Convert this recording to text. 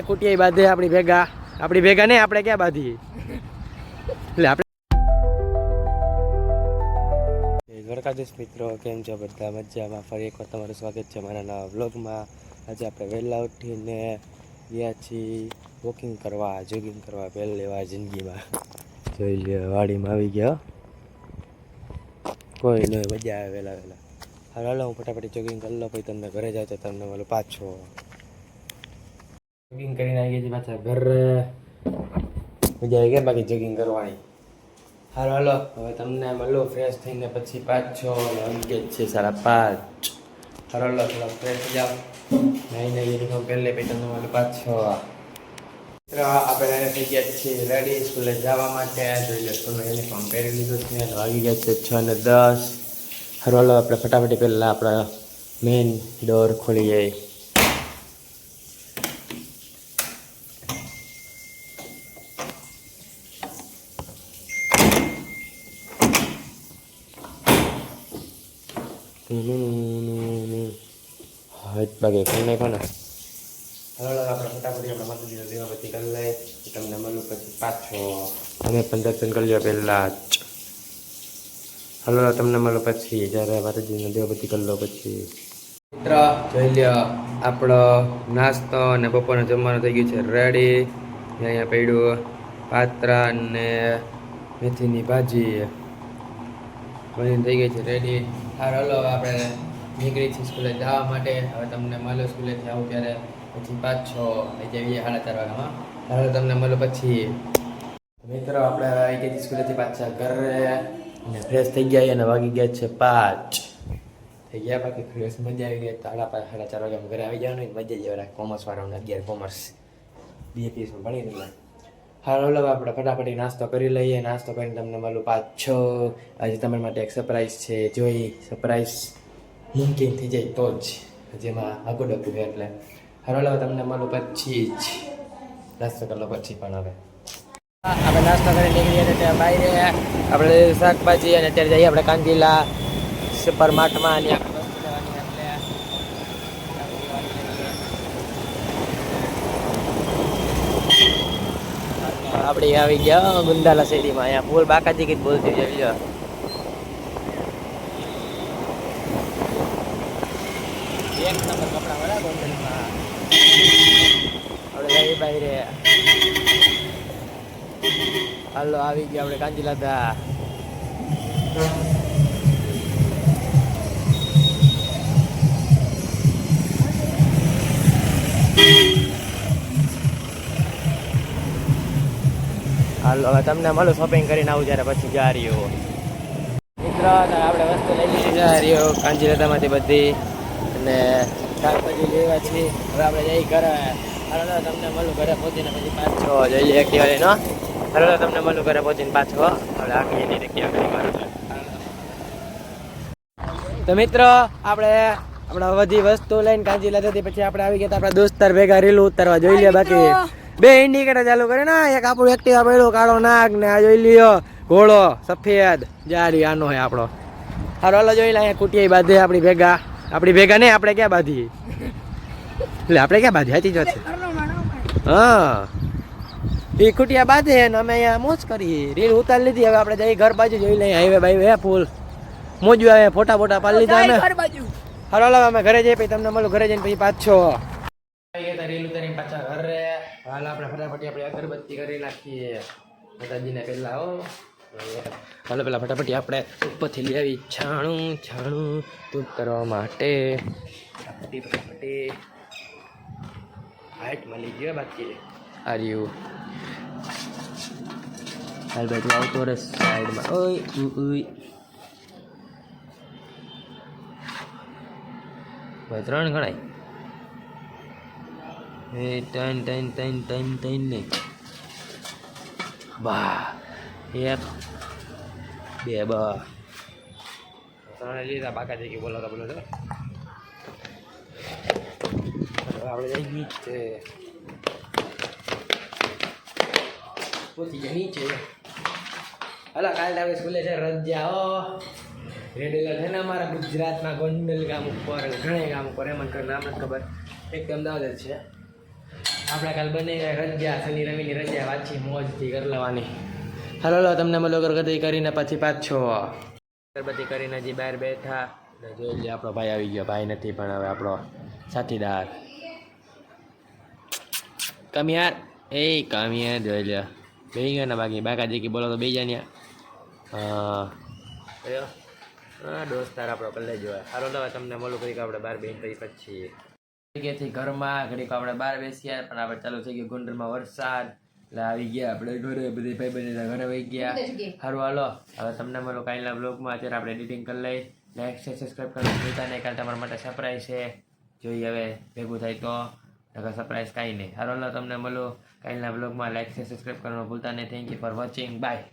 કુટિયા બાંધે આપણી ભેગા નહીં, આપણે ક્યાં બાંધીએ એટલે આપણે દ્વારકાધીશ મિત્રો, કેમ છો બધા? મજામાં. ફરી એકવાર તમારું સ્વાગત છે મારા નવા વ્લોગમાં. આજે આપણે વહેલા ઉઠીને ગયા છીએ વોકિંગ કરવા, જોગિંગ કરવા, પહેલી વાર જિંદગીમાં. જોઈ લે, વાડીમાં આવી ગયા. કોઈ નહીં, મજા આવે વહેલા વહેલા. હાલો હું ફટાફટ જોગિંગ કરી લો, પછી તમને ઘરે જાવ તો તમને મળું પાછો. જોગિંગ કરીને આવી ગયા પાછા ઘરે. મજા આવી ગયા બાકી જોગિંગ કરવાની. હાલો હવે તમને મળો ફ્રેશ થઈને પછી પાછો. આવી ગયા છે 5:30. હાલો થોડા ફ્રેશ થઈ જાઓ, નાઈને યુનિફોર્મ પહેરી લે, પછી તમને મળો પાછો. આપણે થઈ ગયા છીએ રેડી સ્કૂલે જવા માટે. જોઈ લે, સ્કૂલનું યુનિફોર્મ પહેરી લીધું છે. વાગી ગયા છે 6:10. હાલો આપણે ફટાફટ પહેલાં આપણા મેઇન ડોર ખોલી જાય. હાથ બાગે ખોલી નાખો ને. હાલો આપણે ફટાફટ આપણે માતાજીનો દીવાબત્તી કરી લઈએ, તમને મળું પછી પાછો. અમે પણ દર્શન કરી લો પહેલાં જ. હાલો તમને મળો પછી, જ્યારે માતાજીનો દીવાબત્તી કરી લો પછી. મિત્ર જોઈ લ્યો, આપણો નાસ્તો અને બપોરનું જમવાનું થઈ ગયું છે રેડી. અહીંયા પડ્યું પાત્રા અને મેથીની ભાજી બની થઈ ગઈ છે રેડી. હાલો આપણે નીકળી છીએ સ્કૂલે જવા માટે. હવે તમને મળો સ્કૂલેથી આવું ત્યારે પછી પાછો જઈએ 4:30 વાગ્યામાં. હવે તમને મળો પછી. મિત્રો આપણે આવી ગયા સ્કૂલેથી પાછા ઘરે અને ફ્રેશ થઈ ગયા અને વાગી ગયા છે 5 થઈ ગયા. બાકી ફ્રેશ મજા આવી ગઈ. 4:30 વાગ્યામાં ઘરે આવી જવાનું, મજા જ આવે. કોમર્સ વાળાને 11 કોમર્સ BAPSમાં ભણી રહ્યા. હાલો આપણે ફટાફટ નાસ્તો કરી લઈએ. નાસ્તો કરીને તમને મળું પાછો. આજે તમારા માટે એક સરપ્રાઈઝ છે, જોઈ સરપ્રાઈઝ મુમકિન થઈ જાય તો જ, જેમાં આગળ ડબ્બું એટલે. હાલો તમને મળું પછી જ. નાસ્તો કરી લો પછી. પણ હવે આપણે નાસ્તો કરીને નીકળીએ છીએ ત્યાં બહાર આપણે શાકભાજી, અને અત્યારે જઈએ આપણે કાંજીલા સુપર માર્ટમાં. અને આપણે વસ્તુ લેવાની એટલે આપણે આવી ગયા ગુંદાલા શેરીમાં. અહીંયા ફૂલ બાકાજી કીધ બોલતી જઈ. એક નંબર કપડા વાળા ગોંડલમાં આપણે જઈ બહાર. હાલો આવી ગયા આપણે કાંજીલા દા. હાલો હવે તમને મળું શોપિંગ કરીને આવું જ્યારે પછી જા રહ્યો. મિત્ર આપણે વસ્તુ લઈ લીધી જા રહ્યો કાંજીલામાંથી બધી, અને શાકભાજી લેવા છીએ. હવે આપણે જઈ ઘરે. હાલો તમને મળું ઘરે પહોંચીને પછી પાછો. જઈએ એક્ટિવા લઈને. હાલો તમને મળું ઘરે પહોંચીને પાછો. હવે આગળ એની એક્ટિવા. તો મિત્રો આપણે બધી વસ્તુ લઈને કાંજીલા હતી. પછી આપણે આવી ગયા આપણા દોસ્તાર ભેગા રીલું ઉતારવા. જોઈ લે, બાકી 2 ઇન્ડિકેટર ચાલુ કરે ને. એક આપણું એક્ટિવા પડ્યું કાળો નાગ, ને આ જોઈ લ્યો ઘોડો સફેદ જારી આનો હે આપણો. હાલો જોઈ લે, અહીંયા કુટિયા બાંધે આપણી ભેગા નહીં, આપણે ક્યાં બાંધીએ એટલે આપણે ક્યાં બાંધીએ? સાચી વાત છે. હા એ કુટિયા બાંધે ને અમે અહીંયા મોજ કરીએ. રીલ ઉતારી લીધી. હવે આપણે જઈ ઘર બાજુ. જોઈ લઈએ હાઈવે બાઈવે ફૂલ મોજું આવે. ફોટા પાડી લીધા અમે. હાલો અમે ઘરે જઈએ, પછી તમને મળું ઘરે જઈને પછી પાછો. રીલ ઉતારીને પાછા ઘરે. હાલ આપણે ફટાફટ આપણે અગરબત્તી કરી નાખીએ માતાજીને પહેલા. હાલો પેલા ફટાફટ આપણે ઉપરથી લઈ આવી છાણું ધૂપ કરવા માટે. ફટાફટ હાઈટ મળી ગયો. બાકી આ રહ્યું. હાલ ભાઈ તું આવતો રે સાઈડમાં. ઓય ભાઈ 3 ગણાય. એ ત્રણ નહીં. બા 1 2 બા 3 લીધા. બાકા જઈ બોલો આપણે જઈ ગઈ છે નીચે. હલો કાલે આપણે સ્કૂલે છે રજા. રેડ એલર્ટ છે ને અમારા ગુજરાતમાં ગોંડલ ગામ ઉપર, ઘણા ગામ ઉપર. એમ નામ નથી ખબર, એક અમદાવાદ જ છે. આપણે કાલ બને રજા શનિ રવિની રજા વાંચી મોજથી કરી લેવાની. હાલો લો તમને મળો ગરગદી કરીને પછી પાછો ગરબતી કરીને હજી બહાર બેઠા જોઈ લે આપણો ભાઈ આવી ગયો. ભાઈ નથી પણ હવે આપણો સાથીદાર કમિયાર કમિયાર જોઈ લે બે ગયો ને બાકી બાકાજી કી બોલો તો બે જાય હા દોસ્તાર આપણો કલ્લે જોયા. હાલો લો તમને મળું કરી કે આપણે બહાર બેન પછી જગ્યાથી ઘરમાં ઘડીક આપણે બહાર બેસીએ પણ આપણે ચાલુ થઈ ગયું ગુંડરમાં વરસાદ એટલે આવી ગયા આપણે ઘરે બધી ભાઈ બધી ઘરે વહી ગયા. સારું હાલો હવે તમને મળો કાલના બ્લોગમાં. અત્યારે આપણે એડિટિંગ કરી લઈ. લાઈક શેર સબસ્ક્રાઈબ કરવાનું ભૂલતા નહીં. કાલે તમારા માટે સરપ્રાઈઝ છે જોઈએ હવે ભેગું થાય તો નકર સરપ્રાઈઝ કાંઈ નહીં. સારું હાલો તમને મળો કાલના બ્લોગમાં. લાઈક શેર સબસ્ક્રાઈબ કરવાનું ભૂલતા નહીં. Thank you for watching bye.